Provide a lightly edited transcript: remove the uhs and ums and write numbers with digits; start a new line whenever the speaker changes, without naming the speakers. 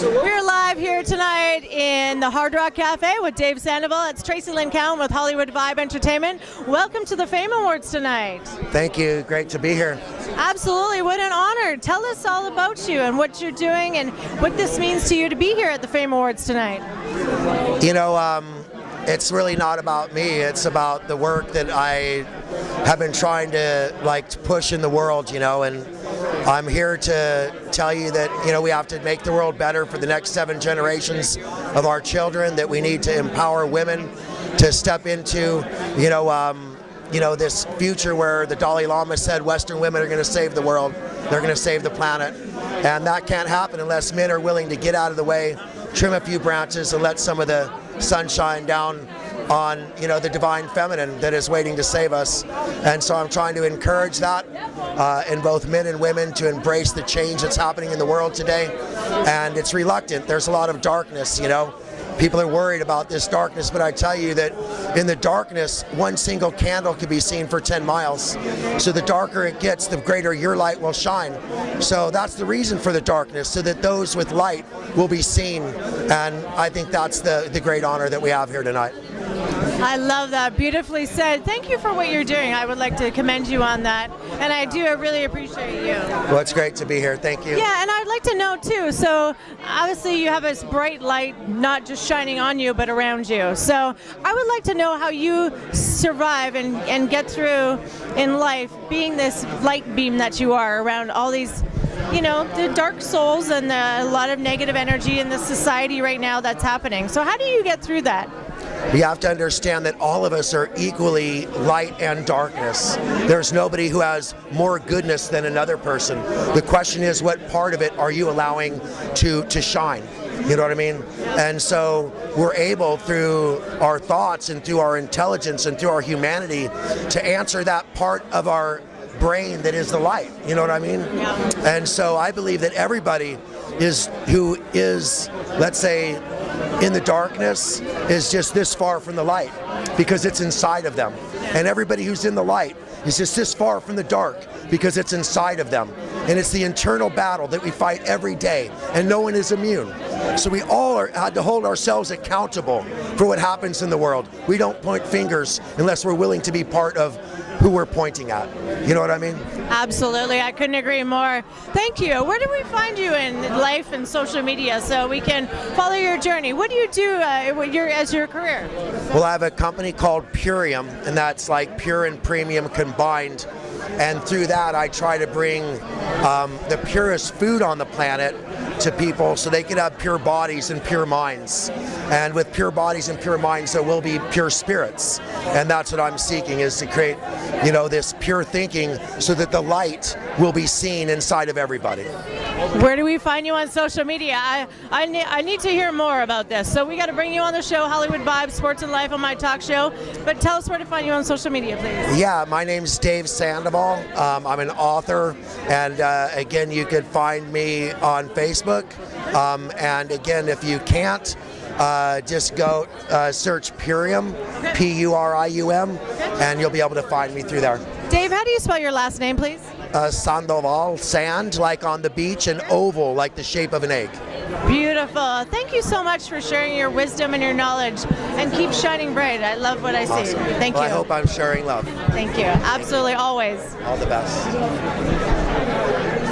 We're live here tonight in the Hard Rock Cafe with Dave Sandovol. It's Tracy Lynn Cowan with Hollywood Vibe Entertainment. Welcome to the Fame Awards tonight.
Thank you. Great to be here.
Absolutely. What an honor. Tell us all about you and what you're doing and what this means to you to be here at the Fame Awards tonight.
You know, it's really not about me. It's about the work that I have been trying to push in the world, you know, and I'm here to tell you that, you know, we have to make the world better for the next 7 generations of our children, that we need to empower women to step into, you know, this future where the Dalai Lama said Western women are going to save the world, they're going to save the planet. And that can't happen unless men are willing to get out of the way, trim a few branches, and let some of the sunshine down on, you know, the divine feminine that is waiting to save us. And so I'm trying to encourage that in both men and women to embrace the change that's happening in the world today. And it's reluctant. There's a lot of darkness, you know. People are worried about this darkness, but I tell you that in the darkness, one single candle can be seen for 10 miles. So the darker it gets, the greater your light will shine. So that's the reason for the darkness, so that those with light will be seen. And I think that's the great honor that we have here tonight.
I love that. Beautifully said. Thank you for what you're doing. I would like to commend you on that. And I do. I really appreciate you.
Well, it's great to be here. Thank you.
Yeah, and I'd like to know too. So obviously you have this bright light, not just shining on you, but around you. So I would like to know how you survive and get through in life, being this light beam that you are around all these, you know, the dark souls and a lot of negative energy in the society right now that's happening. So how do you get through that?
We have to understand that all of us are equally light and darkness. There's nobody who has more goodness than another person. The question is, what part of it are you allowing to shine? You know what I mean? And so we're able, through our thoughts and through our intelligence and through our humanity, to answer that part of our brain that is the light. You know what I mean? Yeah. And so I believe that everybody who is, let's say, in the darkness is just this far from the light, because it's inside of them. And everybody who's in the light is just this far from the dark, because it's inside of them. And it's the internal battle that we fight every day, and no one is immune. So we all had to hold ourselves accountable for what happens in the world. We don't point fingers unless we're willing to be part of who we're pointing at. You know what I mean? Absolutely.
I couldn't agree more. Thank you. Where do we find you in life and social media so we can follow your journey? What do you do as your career?
Well, I have a company called Purium, and that's like pure and premium combined. And through that, I try to bring the purest food on the planet to people so they can have pure bodies and pure minds. And with pure bodies and pure minds, there will be pure spirits. And that's what I'm seeking, is to create, you know, this pure thinking so that the light will be seen inside of everybody.
Where do we find you on social media? I need to hear more about this. So we got to bring you on the show, Hollywood Vibe, Sports and Life on my talk show. But tell us where to find you on social media, please.
Yeah, my name's Dave Sandovol. I'm an author, and again, you could find me on Facebook. And again, if you can't, just go search Purium, Purium, and you'll be able to find me through there.
Dave, how do you spell your last name, please?
Sandoval, sand like on the beach, and oval like the shape of an egg.
Beautiful. Thank you so much for sharing your wisdom and your knowledge, and keep shining bright. I love what I see.
Awesome.
Thank you.
I hope I'm sharing love.
Thank you. Absolutely, always.
All the best.